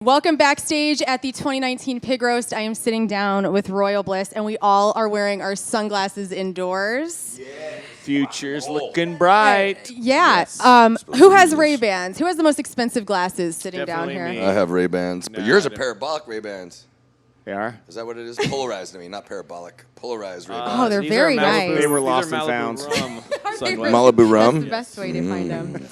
Welcome backstage at the 2019 Pig Roast. I am sitting down with Royal Bliss, and we all are wearing our sunglasses indoors. Yeah. Future's looking bright. Yeah. Yes. Who has Ray-Bans? Who has the most expensive glasses sitting Definitely down here? me. I have Ray-Bans, but No, yours are I don't. parabolic Ray-Bans. They are? Is that what it is? Polarized to me, not parabolic. Polarized Ray-Bans. Oh, they're These very are Malibu, nice. They were These lost are and Malibu found. rum. Sunglasses. Malibu rum? That's the best way to find them.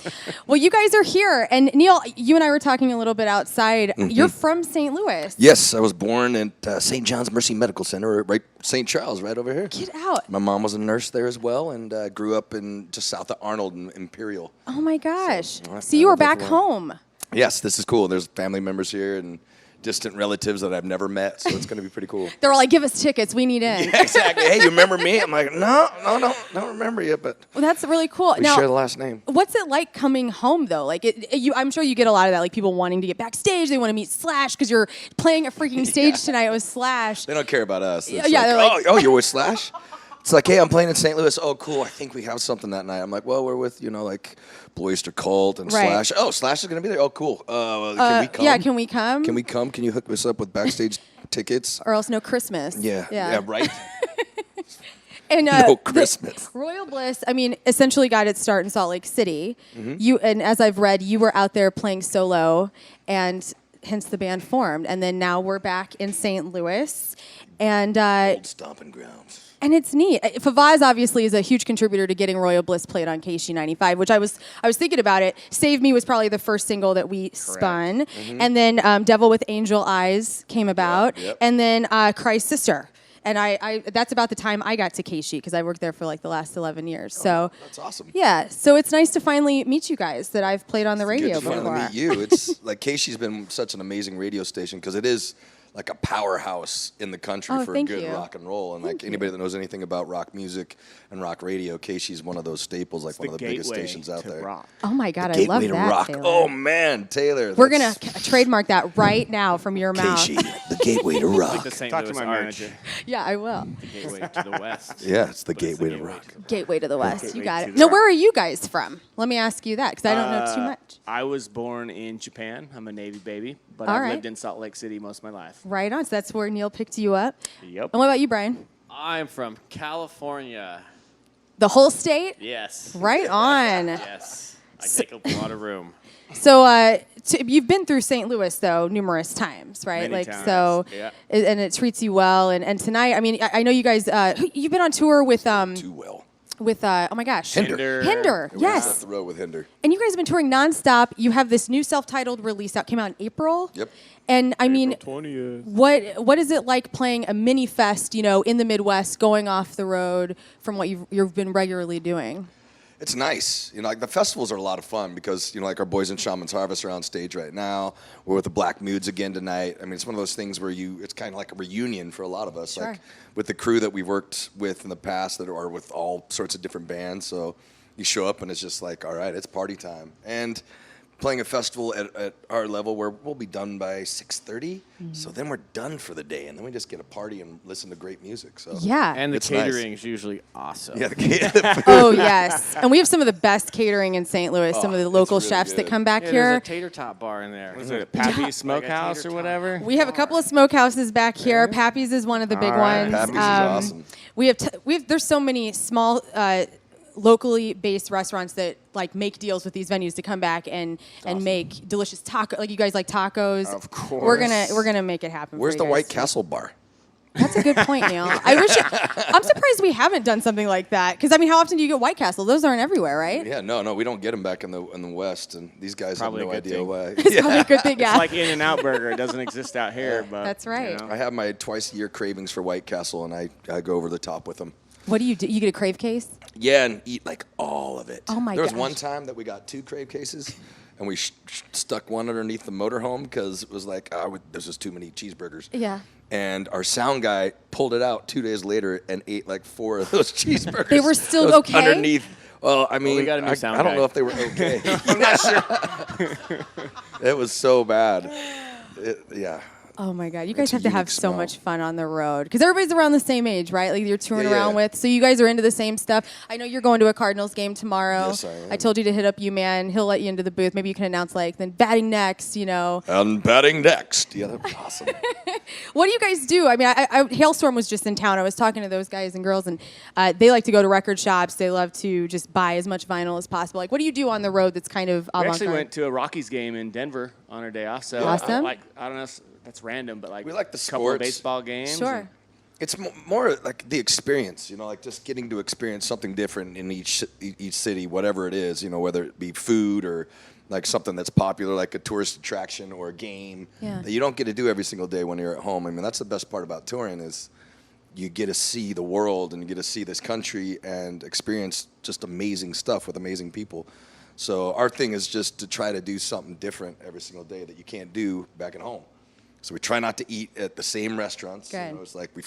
Well, you guys are here. And Neil, you and I were talking a little bit outside. You're from St. Louis. Yes, I was born at St. John's Mercy Medical Center, right, St. Charles, right over here. Get out. My mom was a nurse there as well, and grew up in just south of Arnold and Imperial. Oh, my gosh. I So you were lived there back for a while. home. Yes, this is cool. There's family members here and distant relatives that I've never met, so it's going to be pretty cool. They were like, give us tickets. We need in. Yeah, exactly. Hey, you remember me? I'm like, no, don't remember you, but Well, that's really cool. we Now, share the last name. what's it like coming home, though? Like, I'm sure you get a lot of that, like people wanting to get backstage. They want to meet Slash because you're playing a freaking stage tonight with Slash. They don't care about us. It's Yeah, they're like- oh, you're with Slash? It's like, hey, I'm playing in St. Louis. Oh, cool. I think we have something that night. I'm like, well, we're with, like, Boyster Cult and Right. Slash. Oh, Slash is going to be there? Oh, cool. Can we come? Yeah, can we come? Can we come? Can you hook us up with backstage tickets? Or else no Christmas. Yeah, right? And No Christmas. Royal Bliss, I mean, essentially got its start in Salt Lake City. Mm-hmm. You, and as I've read, you were out there playing solo, and hence the band formed. And then now we're back in St. Louis, and Old stomping grounds. and it's neat. Favaz obviously is a huge contributor to getting Royal Bliss played on KSHE 95, which I was thinking about it. Save Me was probably the first single that we spun, and then Devil with Angel Eyes came about, Yep. and then Christ's Sister. And I that's about the time I got to KSHE because I worked there for like the last 11 years. So That's awesome. yeah, so it's nice to finally meet you guys that I've played on the radio Good to before. finally meet you. It's like KSHE's been such an amazing radio station because it is like a powerhouse in the country Oh, for thank good you. rock and roll. And like anybody that knows anything about rock music and rock radio, KSHE's one of those staples, like one of the biggest stations out there. Rock. Oh my God, I Gateway love to that. rock. Taylor. Oh man, Taylor. We're gonna trademark that right now from your mouth. KSHE, the gateway to Like rock. the St. Talk to Louis my Orange. manager. Yeah, I will. Gateway to the West. Yeah, it's the But it's gateway the to rock. Gateway to the West. You Gateway got to it. the No, rock. where are you guys from? Let me ask you that because I don't know too much. I was born in Japan. I'm a Navy baby, but All I've right. lived in Salt Lake City most of my life. Right on. So that's where Neil picked you up. Yep. And what about you, Brian? I'm from California. The whole state? Yes. Right on. Yes. I take up a lot of room. So you've been through St. Louis though numerous times, right? Many like times, so, yeah. and it treats you well. And tonight, I mean, I know you guys. You've been on tour with Too well. oh my gosh, Hinder. Hinder. We just Yes. left the road with Hinder. And you guys have been touring nonstop. You have this new self-titled release out. Came out in April. Yep. And I mean, 20th. what is it like playing a mini fest? In the Midwest, going off the road from what you've been regularly doing. It's nice. Like the festivals are a lot of fun because, like our boys in Shaman's Harvest are on stage right now. We're with the Black Moods again tonight. I mean, it's one of those things where it's kind of like a reunion for a lot of us. Sure. Like with the crew that we've worked with in the past that are with all sorts of different bands. So you show up and it's just like, all right, it's party time. And playing a festival at our level where we'll be done by 6:30. So then we're done for the day. And then we just get a party and listen to great music. So Yeah. And the It's nice. catering is usually awesome. yeah, the Oh yes, and we have some of the best catering in St. Louis. Some of the it's local really chefs that good. come back Yeah, here. there's a tater tot bar in there. Is it Pappy's Smokehouse tater or tot. whatever? We have a couple of smokehouses back here. Pappy's is one of the big All right. ones. Pappy's is awesome. We have there's so many small locally based restaurants that like make deals with these venues to come back and make delicious taco. Like you guys like tacos. Of course. We're gonna make it happen. Where's for the you guys. White Castle bar? That's a good point, Neil. I'm surprised we haven't done something like that. Because I mean, how often do you get White Castle? Those aren't everywhere, right? Yeah, no, we don't get them back in the West, and these guys Probably have a no good idea thing. why. It's probably a good thing. Yeah. It's like In-N-Out Burger. It doesn't exist out here, but That's right. I have my twice-a-year cravings for White Castle, and I go over the top with them. What do? You get a crave case? Yeah, and eat like all of it. Oh my There was gosh. one time that we got 2 crave cases, and we stuck one underneath the motorhome because it was like, there's just too many cheeseburgers. Yeah. And our sound guy pulled it out 2 days later and ate like 4 of those cheeseburgers. They were still Those okay? Underneath. Well, I mean, we got a new sound I don't guy. know if they were okay. I'm not sure. It was so bad. Yeah. Oh my God, you guys It's a have to have unique so smell. much fun on the road because everybody's around the same age, right? Like you're touring Yeah, around yeah. with, so you guys are into the same stuff. I know you're going to a Cardinals game tomorrow. Yes, I am. told you to hit up you, man. He'll let you into the booth. Maybe you can announce like then batting next. And batting next. Yeah, that'd be awesome. What do you guys do? I mean, Hailstorm was just in town. I was talking to those guys and girls, and they like to go to record shops. They love to just buy as much vinyl as possible. Like, what do you do on the road that's kind of We actually avant-garde? went to a Rockies game in Denver on our day off. So Awesome. I don't know if that's random, but like We like the couple of sports. baseball games. Sure. and- It's more like the experience, like just getting to experience something different in each city, whatever it is, whether it be food or like something that's popular, like a tourist attraction or a game Yeah. that you don't get to do every single day when you're at home. I mean, that's the best part about touring is you get to see the world and you get to see this country and experience just amazing stuff with amazing people. So our thing is just to try to do something different every single day that you can't do back at home. So we try not to eat at the same restaurants. Good. It's like we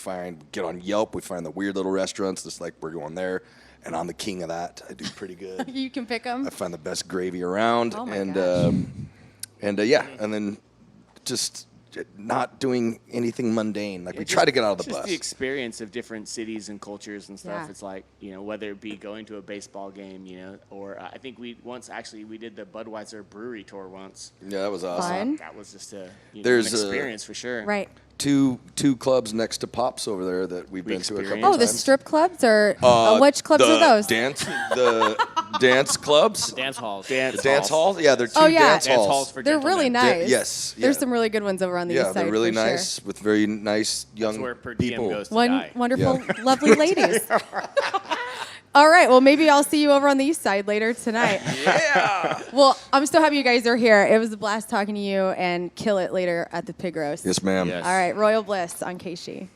get on Yelp, we find the weird little restaurants. It's like we're going there, and I'm the king of that. I do pretty good. You can pick them. I find the best gravy around, Oh my and gosh. yeah, and then just not doing anything mundane. Like we try to get out of the Just bus. the experience of different cities and cultures and stuff. Yeah. It's like, whether it be going to a baseball game, or I think we did the Budweiser brewery tour once. Yeah, that was awesome. Fun. That was just an There's a- experience for sure. Right. Two clubs next to Pops over there that we've been to a couple experienced. Oh, times. the strip clubs or Uh, which clubs the are those? The dance clubs. Dance halls. Dance, Dance halls. halls? Yeah, they're two Oh, yeah. dance Dance halls. halls for They're really gentlemen. nice. yes, There's yeah. some really good ones over on the Yeah, east side. they're really for sure. nice with very nice young That's where per diem people. goes to One die. wonderful, Yeah. lovely ladies. All right. Well, maybe I'll see you over on the east side later tonight. Yeah. Well, I'm so happy you guys are here. It was a blast talking to you, and kill it later at the pig roast. Yes, ma'am. Yes. All right. Royal Bliss on KSHE.